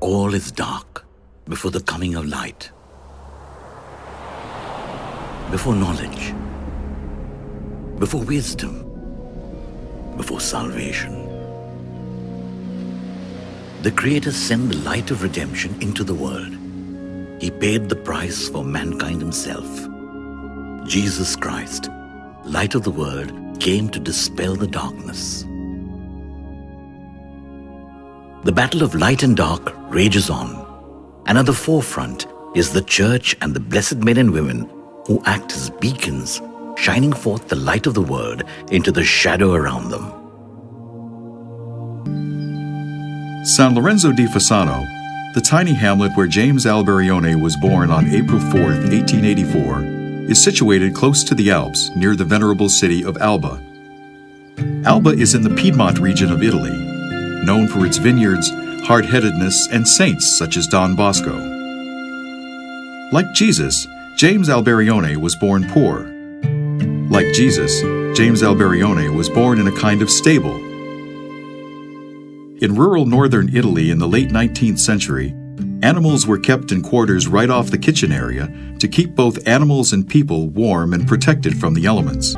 all is dark before the coming of light, before knowledge, before wisdom, before salvation. The Creator sent the light of redemption into the world. He paid the price for mankind himself. Jesus Christ, light of the world, came to dispel the darkness. The battle of light and dark rages on, and at the forefront is the church and the blessed men and women who act as beacons, shining forth the light of the world into the shadow around them. San Lorenzo di Fasano, the tiny hamlet where James Alberione was born on April 4, 1884, is situated close to the Alps near the venerable city of Alba. Alba is in the Piedmont region of Italy, known for its vineyards, hard-headedness, and saints such as Don Bosco. Like Jesus, James Alberione was born poor. Like Jesus, James Alberione was born in a kind of stable. In rural northern Italy in the late 19th century, animals were kept in quarters right off the kitchen area to keep both animals and people warm and protected from the elements.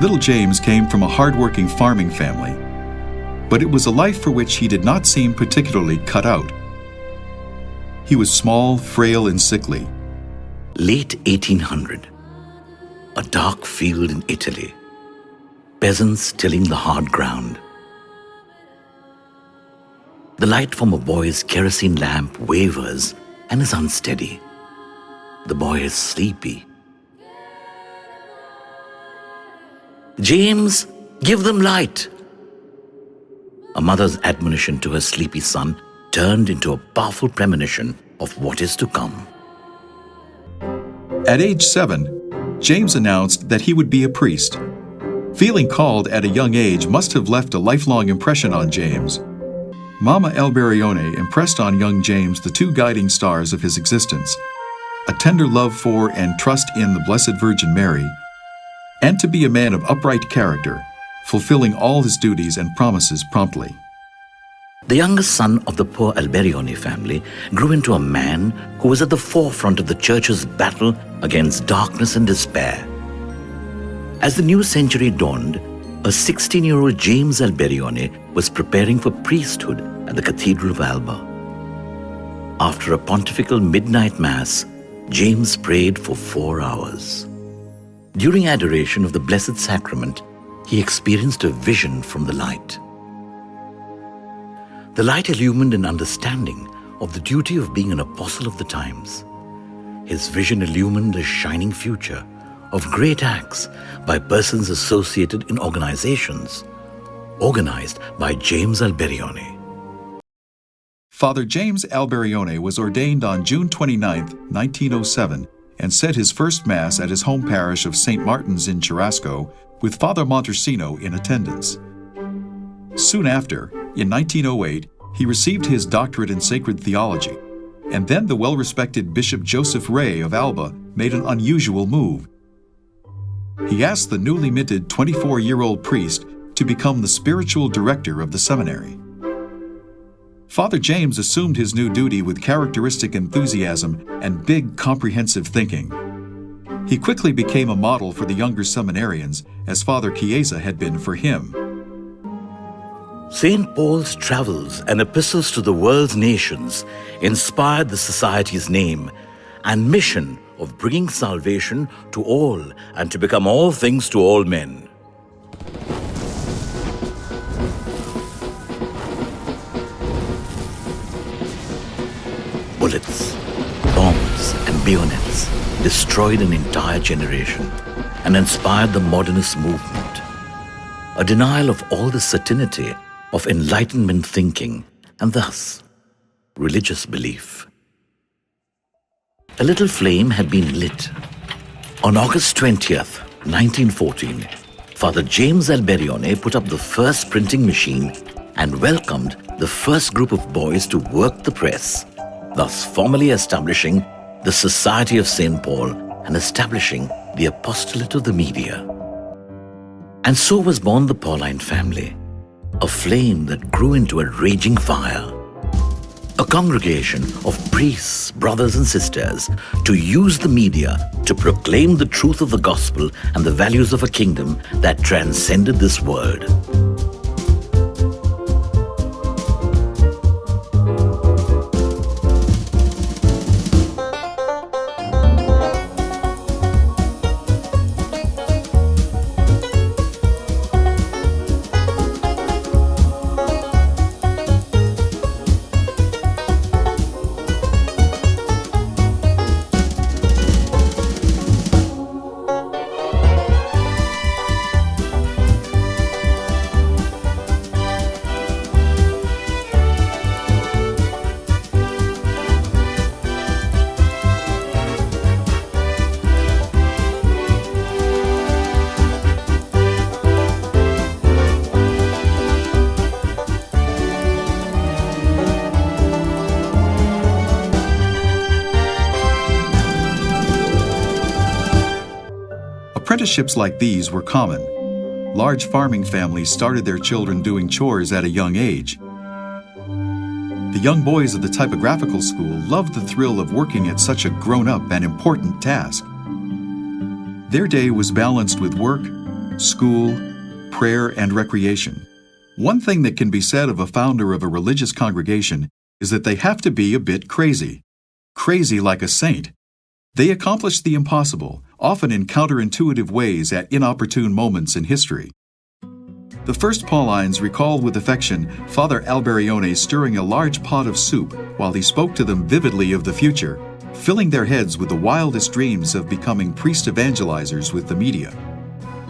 Little James came from a hard-working farming family, but it was a life for which he did not seem particularly cut out. He was small, frail, and sickly. Late 1800, a dark field in Italy, peasants tilling the hard ground. The light from a boy's kerosene lamp wavers and is unsteady. The boy is sleepy. "James, give them light!" A mother's admonition to her sleepy son turned into a powerful premonition of what is to come. At age 7, James announced that he would be a priest. Feeling called at a young age must have left a lifelong impression on James. Mama Alberione impressed on young James the two guiding stars of his existence, a tender love for and trust in the Blessed Virgin Mary, and to be a man of upright character, fulfilling all his duties and promises promptly. The youngest son of the poor Alberione family grew into a man who was at the forefront of the church's battle against darkness and despair. As the new century dawned, a 16-year-old James Alberione was preparing for priesthood at the Cathedral of Alba. After a pontifical midnight mass, James prayed for 4 hours. During adoration of the Blessed Sacrament, he experienced a vision from the light. The light illumined an understanding of the duty of being an apostle of the times. His vision illumined a shining future of great acts by persons associated in organizations, organized by James Alberione. Father James Alberione was ordained on June 29, 1907, and said his first Mass at his home parish of St. Martin's in Cherasco, with Father Montersino in attendance. Soon after, in 1908, he received his doctorate in sacred theology, and then the well-respected Bishop Joseph Ray of Alba made an unusual move. He asked the newly minted 24-year-old priest to become the spiritual director of the seminary. Father James assumed his new duty with characteristic enthusiasm and big, comprehensive thinking. He quickly became a model for the younger seminarians, as Father Chiesa had been for him. St. Paul's travels and epistles to the world's nations inspired the Society's name and mission of bringing salvation to all and to become all things to all men. Bullets, bombs, and bayonets destroyed an entire generation and inspired the modernist movement. A denial of all the certainty of Enlightenment thinking and thus religious belief. A little flame had been lit. On August 20th, 1914, Father James Alberione put up the first printing machine and welcomed the first group of boys to work the press, thus formally establishing the Society of St. Paul and establishing the apostolate of the media. And so was born the Pauline family, a flame that grew into a raging fire. a congregation of priests, brothers and sisters, to use the media to proclaim the truth of the gospel and the values of a kingdom that transcended this world. Apprenticeships like these were common. Large farming families started their children doing chores at a young age. The young boys of the typographical school loved the thrill of working at such a grown-up and important task. Their day was balanced with work, school, prayer, and recreation. One thing that can be said of a founder of a religious congregation is that they have to be a bit crazy. Crazy like a saint. They accomplished the impossible, often in counterintuitive ways at inopportune moments in history. The first Paulines recall with affection Father Alberione stirring a large pot of soup while he spoke to them vividly of the future, filling their heads with the wildest dreams of becoming priest evangelizers with the media,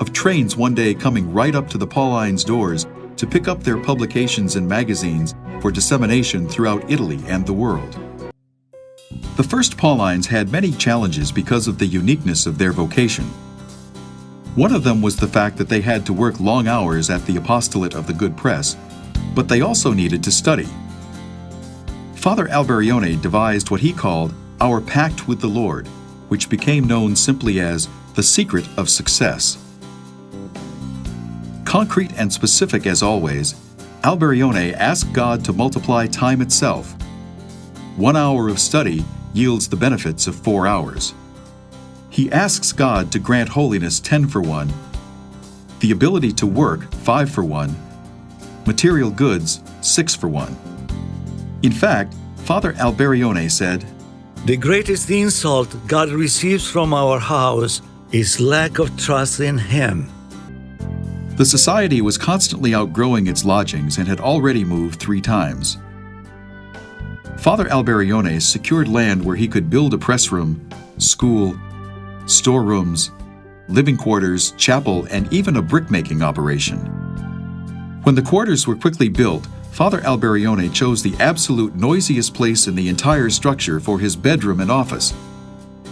of trains one day coming right up to the Paulines' doors to pick up their publications and magazines for dissemination throughout Italy and the world. The first Paulines had many challenges because of the uniqueness of their vocation. One of them was the fact that they had to work long hours at the apostolate of the good press, but they also needed to study. Father Alberione devised what he called our pact with the Lord, which became known simply as the secret of success. Concrete and specific as always, Alberione asked God to multiply time itself. 1 hour of study yields the benefits of 4 hours. He asks God to grant holiness 10 for 1, the ability to work 5 for 1, material goods 6 for 1. In fact, Father Alberione said, "The greatest insult God receives from our house is lack of trust in Him." The society was constantly outgrowing its lodgings and had already moved 3 times. Father Alberione secured land where he could build a press room, school, storerooms, living quarters, chapel, and even a brickmaking operation. When the quarters were quickly built, Father Alberione chose the absolute noisiest place in the entire structure for his bedroom and office,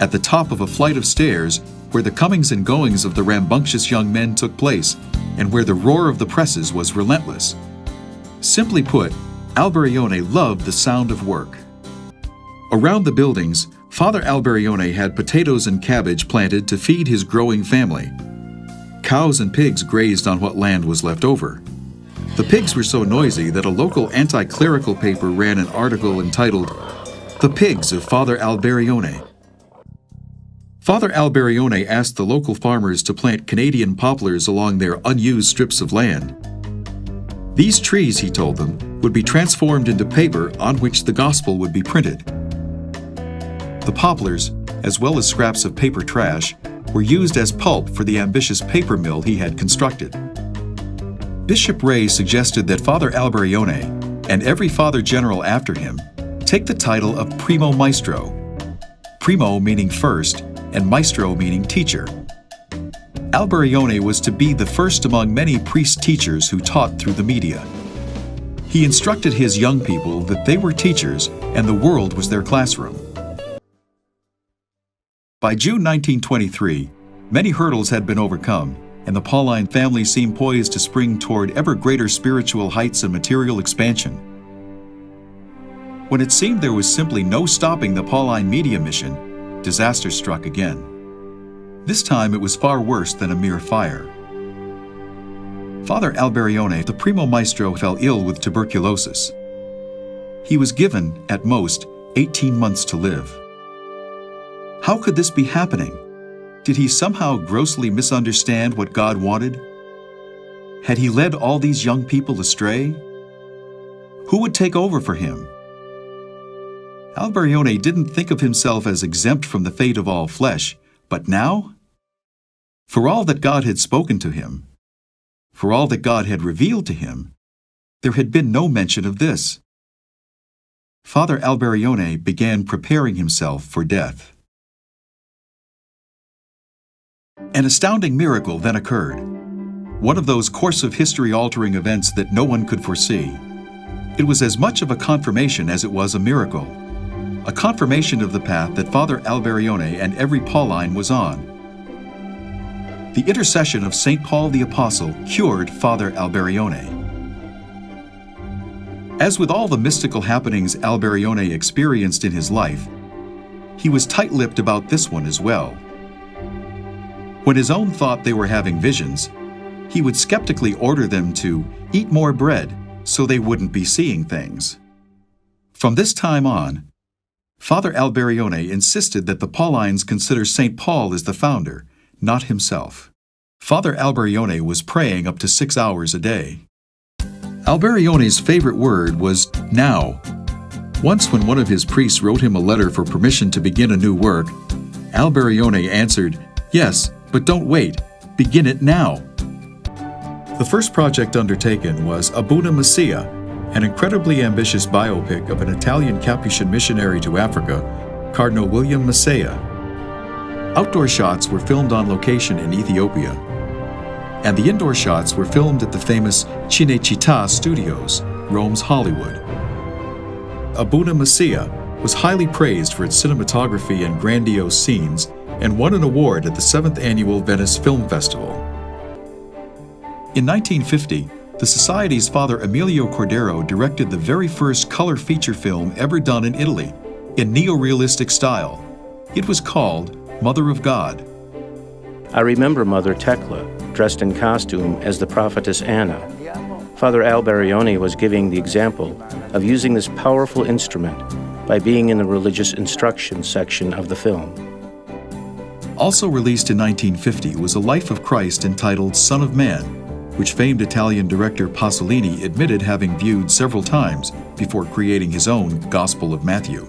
at the top of a flight of stairs where the comings and goings of the rambunctious young men took place and where the roar of the presses was relentless. Simply put, Alberione loved the sound of work. Around the buildings, Father Alberione had potatoes and cabbage planted to feed his growing family. Cows and pigs grazed on what land was left over. The pigs were so noisy that a local anti-clerical paper ran an article entitled, "The Pigs of Father Alberione." Father Alberione asked the local farmers to plant Canadian poplars along their unused strips of land. These trees, he told them, would be transformed into paper on which the gospel would be printed. The poplars, as well as scraps of paper trash, were used as pulp for the ambitious paper mill he had constructed. Bishop Ray suggested that Father Alberione, and every Father General after him, take the title of Primo Maestro, primo meaning first, and maestro meaning teacher. Alberione was to be the first among many priest-teachers who taught through the media. He instructed his young people that they were teachers and the world was their classroom. By June 1923, many hurdles had been overcome, and the Pauline family seemed poised to spring toward ever greater spiritual heights and material expansion. When it seemed there was simply no stopping the Pauline media mission, disaster struck again. This time it was far worse than a mere fire. Father Alberione, the Primo Maestro, fell ill with tuberculosis. he was given, at most, 18 months to live. How could this be happening? Did he somehow grossly misunderstand what God wanted? Had he led all these young people astray? Who would take over for him? Alberione didn't think of himself as exempt from the fate of all flesh, but now? For all that God had spoken to him, for all that God had revealed to him, there had been no mention of this. Father Alberione began preparing himself for death. An astounding miracle then occurred, one of those course of history-altering events that no one could foresee. It was as much of a confirmation as it was a miracle, a confirmation of the path that Father Alberione and every Pauline was on. The intercession of St. Paul the Apostle cured Father Alberione. As with all the mystical happenings Alberione experienced in his life, he was tight-lipped about this one as well. When his own thought they were having visions, he would skeptically order them to eat more bread so they wouldn't be seeing things. From this time on, Father Alberione insisted that the Paulines consider St. Paul as the founder, not himself. Father Alberione was praying up to 6 hours a day. Alberione's favorite word was now. Once when one of his priests wrote him a letter for permission to begin a new work, Alberione answered, "Yes, but don't wait. Begin it now." The first project undertaken was Abuna Messia, an incredibly ambitious biopic of an Italian Capuchin missionary to Africa, Cardinal William Messia. Outdoor shots were filmed on location in Ethiopia, and the indoor shots were filmed at the famous Cinecittà Studios, Rome's Hollywood. Abuna Messia was highly praised for its cinematography and grandiose scenes and won an award at the 7th Annual Venice Film Festival. In 1950, the Society's Father Emilio Cordero directed the very first color feature film ever done in Italy, in neo-realistic style. It was called Mother of God. I remember Mother Tekla, dressed in costume as the prophetess Anna. Father Alberione was giving the example of using this powerful instrument by being in the religious instruction section of the film. Also released in 1950 was a Life of Christ entitled Son of Man, which famed Italian director Pasolini admitted having viewed several times before creating his own Gospel of Matthew.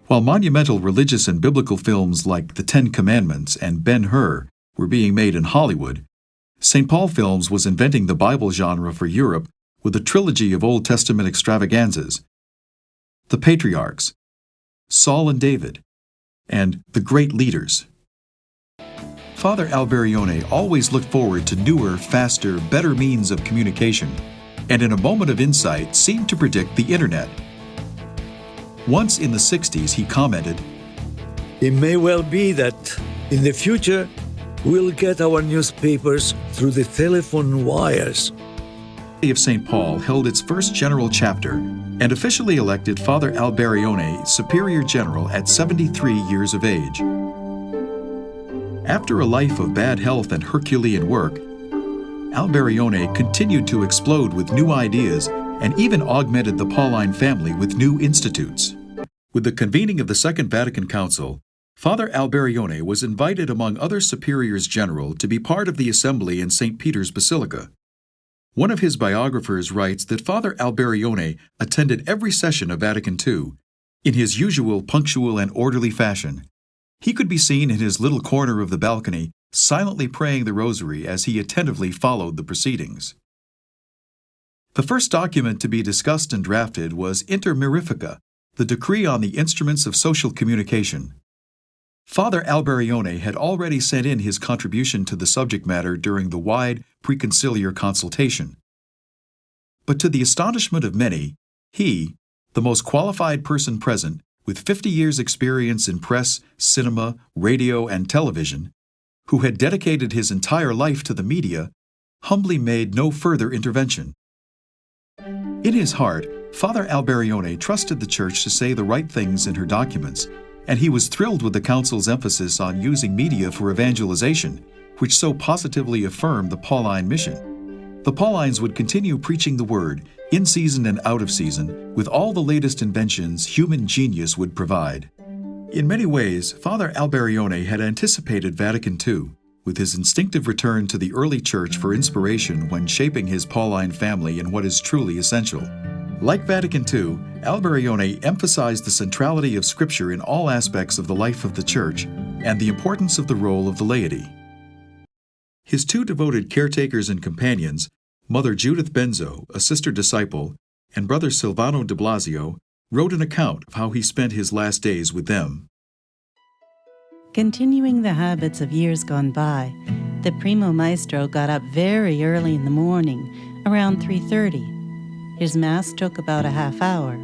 While monumental religious and biblical films like The Ten Commandments and Ben-Hur were being made in Hollywood, St. Paul Films was inventing the Bible genre for Europe with a trilogy of Old Testament extravaganzas: The Patriarchs, Saul and David, and The Great Leaders. Father Alberione always looked forward to newer, faster, better means of communication, and in a moment of insight seemed to predict the internet. Once in the 60s, he commented, It may well be that in the future we'll get our newspapers through the telephone wires. The Society of St. Paul held its first general chapter and officially elected Father Alberione Superior General at 73 years of age. After a life of bad health and Herculean work, Alberione continued to explode with new ideas and even augmented the Pauline family with new institutes. With the convening of the Second Vatican Council, Father Alberione was invited among other superiors general to be part of the assembly in St. Peter's Basilica. One of his biographers writes that Father Alberione attended every session of Vatican II in his usual punctual and orderly fashion. He could be seen in his little corner of the balcony, silently praying the rosary as he attentively followed the proceedings. The first document to be discussed and drafted was Inter Mirifica, the decree on the instruments of social communication. Father Alberione had already sent in his contribution to the subject matter during the wide preconciliar consultation. But to the astonishment of many, he, the most qualified person present, with 50 years' experience in press, cinema, radio, and television, who had dedicated his entire life to the media, humbly made no further intervention. In his heart, Father Alberione trusted the Church to say the right things in her documents, and he was thrilled with the Council's emphasis on using media for evangelization, which so positively affirmed the Pauline mission. The Paulines would continue preaching the word, in season and out of season, with all the latest inventions human genius would provide. In many ways, Father Alberione had anticipated Vatican II, with his instinctive return to the early church for inspiration when shaping his Pauline family in what is truly essential. Like Vatican II, Alberione emphasized the centrality of Scripture in all aspects of the life of the Church and the importance of the role of the laity. His two devoted caretakers and companions, Mother Judith Benzo, a sister disciple, and Brother Silvano de Blasio, wrote an account of how he spent his last days with them. Continuing the habits of years gone by, the Primo Maestro got up very early in the morning, around 3:30. His Mass took about a half hour.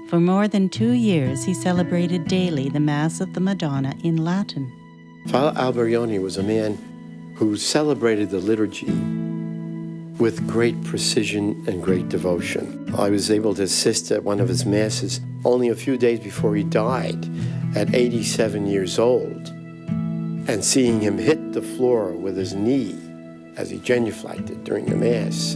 For more than 2 years, he celebrated daily the Mass of the Madonna in Latin. Father Alberione was a man who celebrated the liturgy with great precision and great devotion. I was able to assist at one of his Masses only a few days before he died, at 87 years old, and seeing him hit the floor with his knee as he genuflected during the Mass.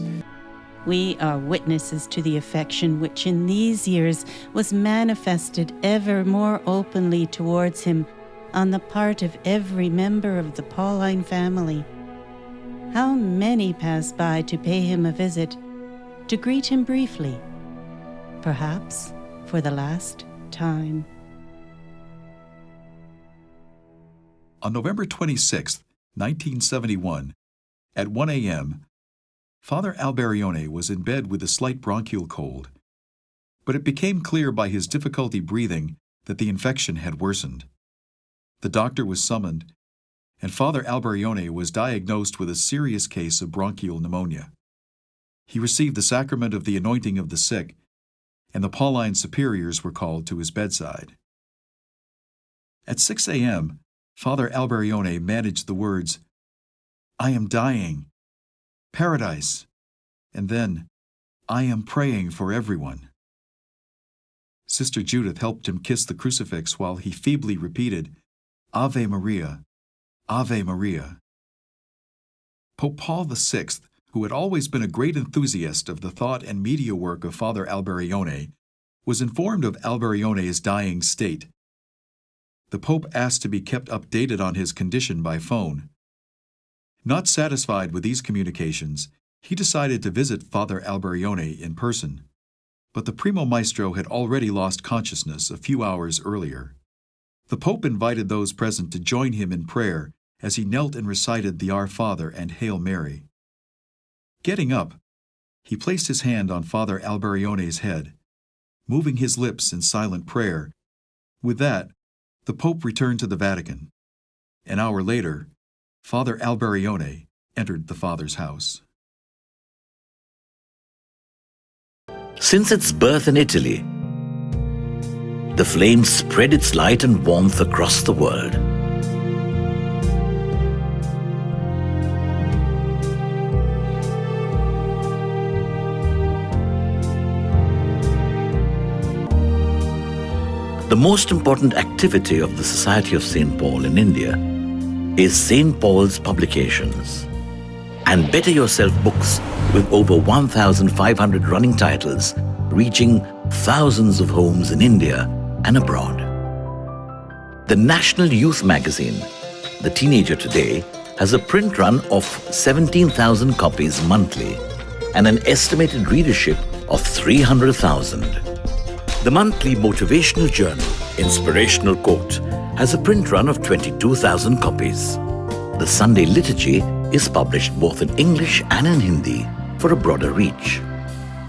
We are witnesses to the affection which in these years was manifested ever more openly towards him on the part of every member of the Pauline family. How many passed by to pay him a visit, to greet him briefly, perhaps for the last time. On November 26, 1971, at 1 a.m., Father Alberione was in bed with a slight bronchial cold, but it became clear by his difficulty breathing that the infection had worsened. The doctor was summoned, and Father Alberione was diagnosed with a serious case of bronchial pneumonia. He received the sacrament of the anointing of the sick, and the Pauline superiors were called to his bedside. At 6 a.m., Father Alberione managed the words, "I am dying, paradise," and then, "I am praying for everyone." Sister Judith helped him kiss the crucifix while he feebly repeated, "Ave Maria, Ave Maria." Pope Paul VI, who had always been a great enthusiast of the thought and media work of Father Alberione, was informed of Alberione's dying state. The Pope asked to be kept updated on his condition by phone. Not satisfied with these communications, he decided to visit Father Alberione in person, but the Primo Maestro had already lost consciousness a few hours earlier. The Pope invited those present to join him in prayer as he knelt and recited the Our Father and Hail Mary. Getting up, he placed his hand on Father Alberione's head, moving his lips in silent prayer. With that, the Pope returned to the Vatican. An hour later, Father Alberione entered the Father's house. Since its birth in Italy, the flame spread its light and warmth across the world. The most important activity of the Society of St. Paul in India is St. Paul's publications and Better Yourself books with over 1,500 running titles reaching thousands of homes in India and abroad. The national youth magazine, The Teenager Today, has a print run of 17,000 copies monthly and an estimated readership of 300,000. The monthly motivational journal, Inspirational Quote, has a print run of 22,000 copies. The Sunday Liturgy is published both in English and in Hindi for a broader reach.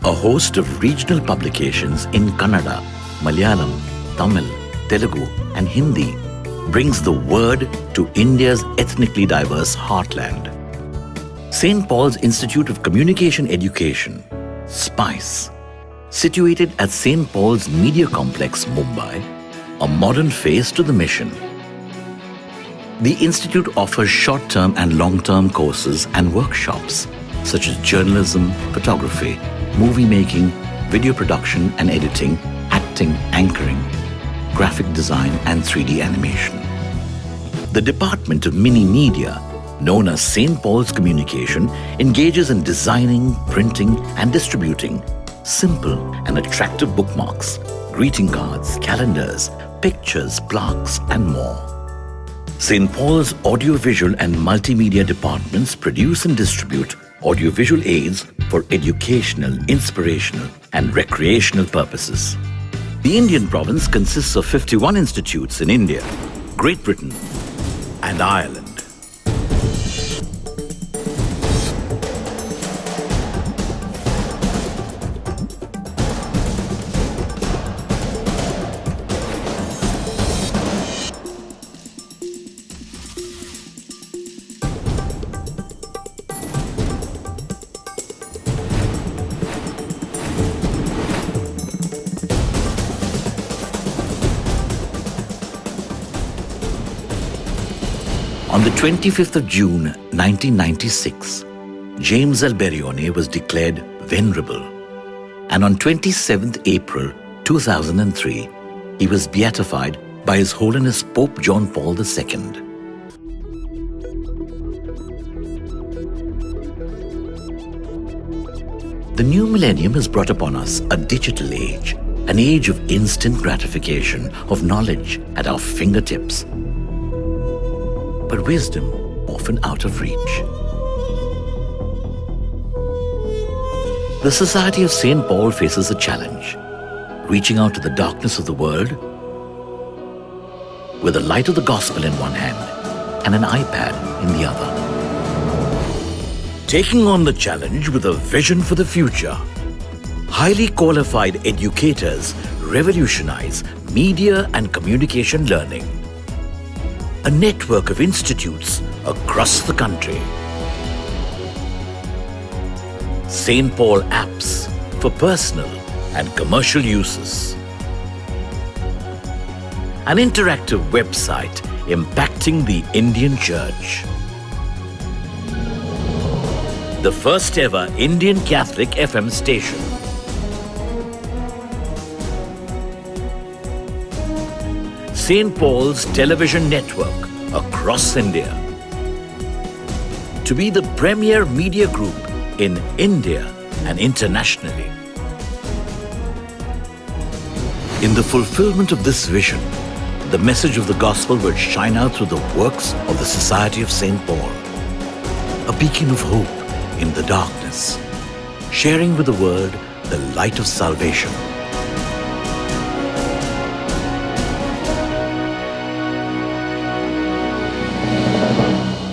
A host of regional publications in Kannada, Malayalam, Tamil, Telugu, and Hindi brings the word to India's ethnically diverse heartland. St. Paul's Institute of Communication Education, SPICE, situated at St. Paul's Media Complex, Mumbai, a modern face to the mission. The Institute offers short-term and long-term courses and workshops such as journalism, photography, movie making, video production and editing, acting, anchoring, graphic design and 3D animation. The Department of Mini Media known as St. Paul's Communication, engages in designing, printing, and distributing simple and attractive bookmarks, greeting cards, calendars, pictures, plaques, and more. St. Paul's audiovisual and multimedia departments produce and distribute audiovisual aids for educational, inspirational, and recreational purposes. The Indian province consists of 51 institutes in India, Great Britain, and Ireland. On the 25th of June 1996, James Alberione was declared venerable, and on 27th April 2003, he was beatified by His Holiness Pope John Paul II. The new millennium has brought upon us a digital age, an age of instant gratification, of knowledge at our fingertips, but wisdom often out of reach. The Society of St. Paul faces a challenge, reaching out to the darkness of the world with the light of the gospel in one hand and an iPad in the other. Taking on the challenge with a vision for the future, highly qualified educators revolutionize media and communication learning. A network of institutes across the country. St. Paul apps for personal and commercial uses. An interactive website impacting the Indian Church. The first ever Indian Catholic FM station. St. Paul's television network across India. To be the premier media group in India and internationally. In the fulfillment of this vision, the message of the gospel will shine out through the works of the Society of St. Paul. A beacon of hope in the darkness, sharing with the world the light of salvation.